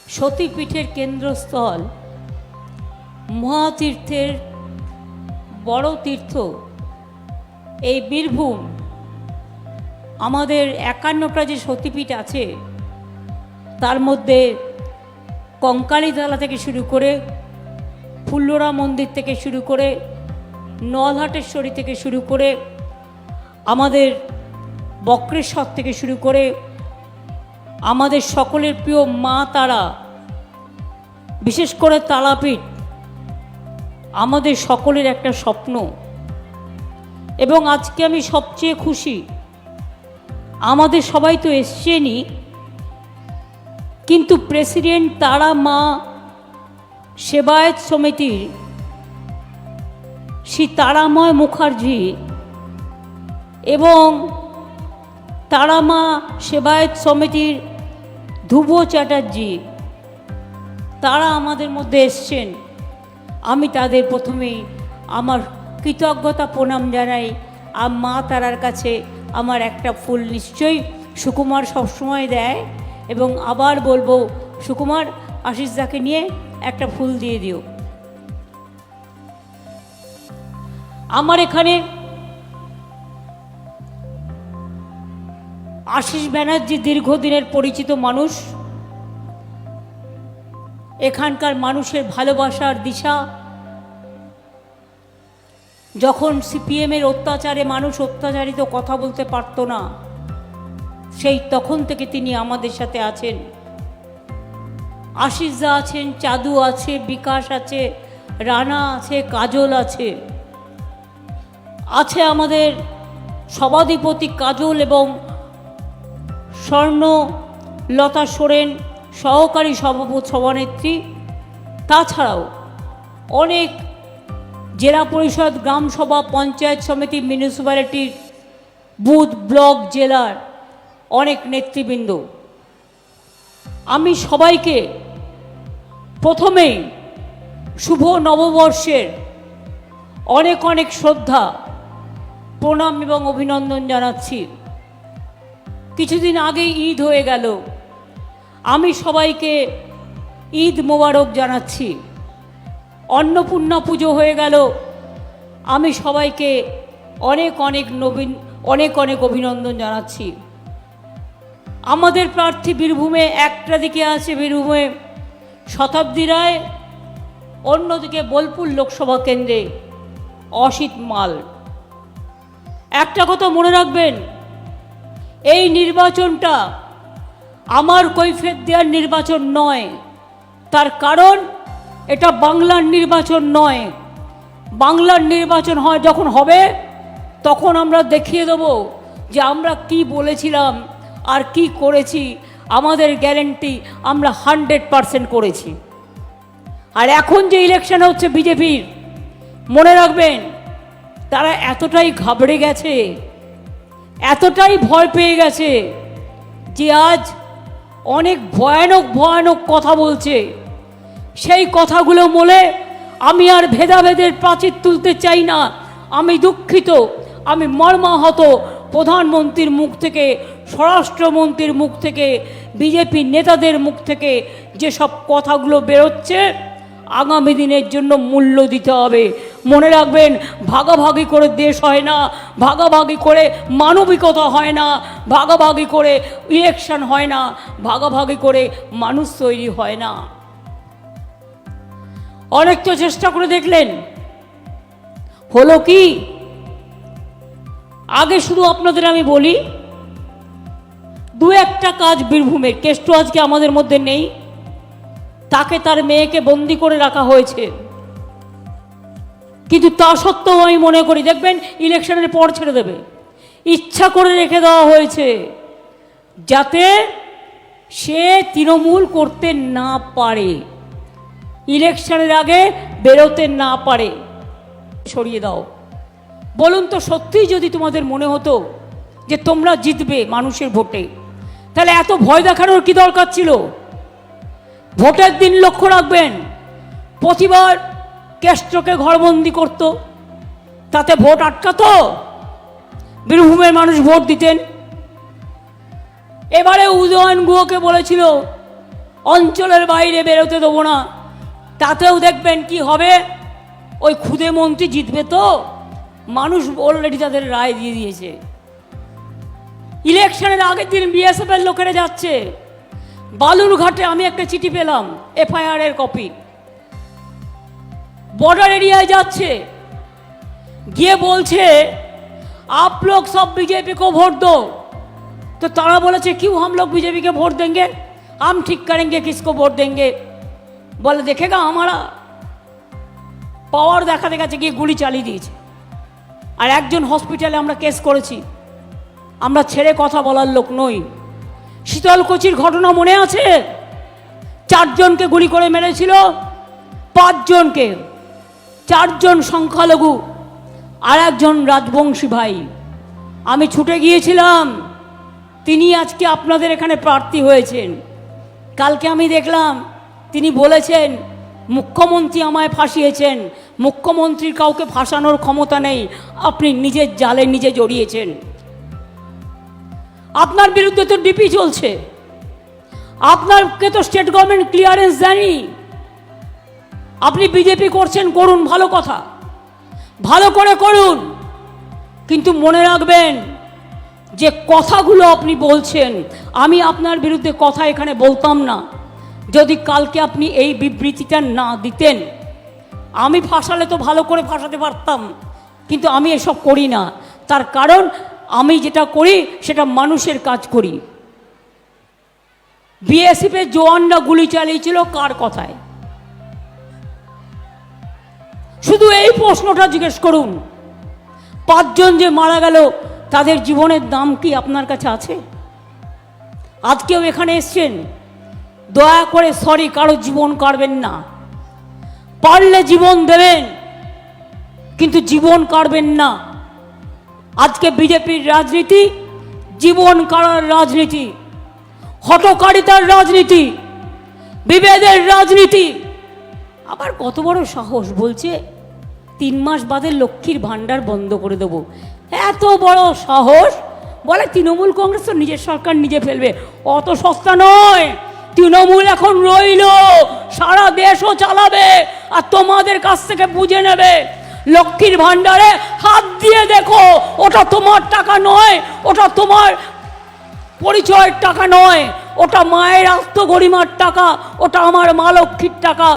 সতীপীঠের কেন্দ্রস্থল, মহাতীর্থের বড় তীর্থ এই বীরভূম। আমাদের 51টা যে সতীপীঠ আছে তার মধ্যে কঙ্কালীতলা থেকে শুরু করে, ফুল্লরা মন্দির থেকে শুরু করে, নলহাটেশ্বরী থেকে শুরু করে, আমাদের বক্রেশ্বর থেকে শুরু করে, আমাদের সকলের প্রিয় মা তারা, বিশেষ করে তারাপীঠ আমাদের সকলের একটা স্বপ্ন। এবং আজকে আমি সবচেয়ে খুশি, আমাদের সবাই তো এসছেনই, কিন্তু প্রেসিডেন্ট তারা মা সেবায়েত সমিতির শ্রী তারাময় মুখার্জি এবং তারা মা সেবায়েত সমিতির ধ্রুব চ্যাটার্জি, তারা আমাদের মধ্যে এসছেন। আমি তাদের প্রথমেই আমার কৃতজ্ঞতা প্রণাম জানাই। আর মা তারার কাছে আমার একটা ফুল নিশ্চয়ই সুকুমার সবসময় দেয়, এবং আবার বলবো, সুকুমার আশিসদাকে নিয়ে একটা ফুল দিয়ে দিও। আমার এখানে আশিস ব্যানার্জি দীর্ঘদিনের পরিচিত মানুষ, এখানকার মানুষের ভালোবাসার দিশা। যখন সিপিএমের অত্যাচারে মানুষ অত্যাচারিত কথা বলতে পারত না, সেই তখন থেকে তিনি আমাদের সাথে আছেন। আশিসদা আছেন, চাদু আছে, বিকাশ আছে, রানা আছে, কাজল আছে, আছে আমাদের সভাধিপতি কাজল এবং স্বর্ণলতা সোরেন সহকারী সভানেত্রী। তাছাড়াও অনেক জেলা পরিষদ, গ্রাম সভা, পঞ্চায়েত সমিতি, মিউনিসিপ্যালিটির বুথ, ব্লক, জেলার অনেক নেতৃবৃন্দ। আমি সবাইকে প্রথমেই শুভ নববর্ষের অনেক অনেক শ্রদ্ধা, প্রণাম এবং অভিনন্দন জানাচ্ছি। কিছুদিন আগে ঈদ হয়ে গেল, আমি সবাইকে ঈদ মোবারক জানাচ্ছি। অন্নপূর্ণা পুজো হয়ে গেল, আমি সবাইকে অনেক অনেক অভিনন্দন জানাচ্ছি। আমাদের প্রার্থী বীরভূমে একটা দিকে আছে বীরভূমে শতাব্দী রায়, অন্যদিকে বোলপুর লোকসভা কেন্দ্রে অসিত মাল। একটা কথা মনে রাখবেন, এই নির্বাচনটা আমার কৈফিয়ত দেওয়ার নির্বাচন নয়। তার কারণ এটা বাংলার নির্বাচন নয়। বাংলার নির্বাচন হয় যখন হবে, তখন আমরা দেখিয়ে দেব যে আমরা কি বলেছিলাম আর কি করেছি। আমাদের গ্যারেন্টি আমরা 100% করেছি। আর এখন যে ইলেকশন হচ্ছে বিজেপির, মনে রাখবেন তারা এতটাই ঘাবড়ে গেছে, এতটাই ভয় পেয়ে গেছে যে আজ অনেক ভয়ানক ভয়ানক কথা বলছে। সেই কথাগুলো বলে আমি আর ভেদাভেদের প্রাচীর তুলতে চাই না। আমি দুঃখিত, আমি মর্মাহত। প্রধানমন্ত্রীর মুখ থেকে, স্বরাষ্ট্রমন্ত্রীর মুখ থেকে, বিজেপি নেতাদের মুখ থেকে যেসব কথাগুলো বেরোচ্ছে, আগামী দিনের জন্য মূল্য দিতে হবে। মনে রাখবেন, ভাগাভাগি করে দেশ হয় না, ভাগাভাগি করে মানবিকতা হয় না, ভাগাভাগি করে ইলেকশন হয় না, ভাগাভাগি করে মানুষ তৈরি হয় না। অনেক তো চেষ্টা করে দেখলেন, হলো কি? আগে শুধু আপনাদের আমি বলি, দু একটা কাজ বীরভূমের। কেষ্ট আজকে আমাদের মধ্যে নেই, তাকে তার মেয়েকে বন্দি করে রাখা হয়েছে, কিন্তু তা সত্ত্বেও আমি মনে করি, দেখবেন ইলেকশনের পর ছেড়ে দেবে, ইচ্ছা করে রেখে দেওয়া হয়েছে যাতে সে তৃণমূল করতে না পারে, ইলেকশনের আগে বেরোতে না পারে। সরিয়ে দাও। বলুন তো, সত্যিই যদি তোমাদের মনে হতো যে তোমরা জিতবে মানুষের ভোটে, তাহলে এত ভয় দেখানোর কি দরকার ছিল? ভোটের দিন লক্ষ্য রাখবেন, প্রতিবার কেষ্টকে ঘরবন্দি করত, তাতে ভোট আটকাতো, বীরভূমের মানুষ ভোট দিতেন। এবারে উদয়ন গুহকে বলেছিল অঞ্চলের বাইরে বেরোতে দেবো না, তাতেও দেখবেন কি হবে, ওই খুদে মন্ত্রী জিতবে। তো মানুষ অলরেডি তাদের রায় দিয়ে দিয়েছে। ইলেকশনের আগের দিন বিএসএফ এর লোকেরা যাচ্ছে বালুরঘাটে, আমি একটা চিঠি পেলাম এফআইআর এর কপি, बॉर्डर एरिया जाच्छे गিয়ে বলছে आप लोग सब बीजेपी को वोट दो। तो तारा बोले क्यों हम लोग बीजेपी के वोट देंगे, हम ठीक करेंगे किसको वोट देंगे। बोले देखेगा हमारा पावर देखाते গেছে গিয়ে গুলি চালিয়ে দিয়েছে। আর একজন হসপিটালে আমরা কেস করেছি, আমরা ছেড়ে কথা বলার লোক নই। শীতলকুচির ঘটনা মনে আছে, 4 জনকে গুলি করে মেরেছিল, 5 জনকে, 4 জন সংখ্যালঘু আর একজন রাজবংশী ভাই। আমি ছুটে গিয়েছিলাম, তিনি আজকে আপনাদের এখানে প্রার্থী হয়েছেন। কালকে আমি দেখলাম তিনি বলেছেন মুখ্যমন্ত্রী আমায় ফাঁসিয়েছেন। মুখ্যমন্ত্রীর কাউকে ফাঁসানোর ক্ষমতা নেই, আপনি নিজের জালে নিজে জড়িয়েছেন। আপনার বিরুদ্ধে তো ডিপি চলছে, আপনাকে তো স্টেট গভর্নমেন্ট ক্লিয়ারেন্স দেয়নি। আপনি বিজেপি করছেন, করুন, ভালো কথা, ভালো করে করুন, কিন্তু মনে রাখবেন যে কথাগুলো আপনি বলছেন, আমি আপনার বিরুদ্ধে কথা এখানে বলতাম না যদি কালকে আপনি এই বিবৃতিটা না দিতেন। আমি ফাঁসালে তো ভালো করে ফাঁসাতে পারতাম, কিন্তু আমি এসব করি না। তার কারণ আমি যেটা করি সেটা মানুষের কাজ করি। বিএসএফের জওয়ানরা গুলি চালিয়েছিল কার কথায়? শুধু এই প্রশ্নটা জিজ্ঞেস করুন, 5 জন যে মারা গেল তাদের জীবনের দাম কি আপনার কাছে আছে? আজকেও এখানে এসছেন, দয়া করে সরি কারো জীবন কাড়বেন না। পারলে জীবন দেবেন, কিন্তু জীবন কাড়বেন না। আজকে বিজেপির রাজনীতি জীবন কাড়ার রাজনীতি, হঠকারিতার রাজনীতি, বিভেদের রাজনীতি। আবার কত বড় সাহস, বলছে 3 মাস বাদে লক্ষ্মীর ভাণ্ডার বন্ধ করে দেবো। এত বড় সাহস! বলে তৃণমূল কংগ্রেস তো নিজের সরকার নিজে ফেলবে। অত সস্তা নয়, তৃণমূল এখন রইল, সারা দেশও চালাবে আর তোমাদের কাছ থেকে বুঝে নেবে। লক্ষ্মীর ভাণ্ডারে হাত দিয়ে দেখো, ওটা তোমার টাকা নয়, ওটা তোমার পরিচয়ের টাকা নয়, ওটা মায়ের আত্মগরিমার টাকা, ওটা আমার মা লক্ষ্মীর টাকা।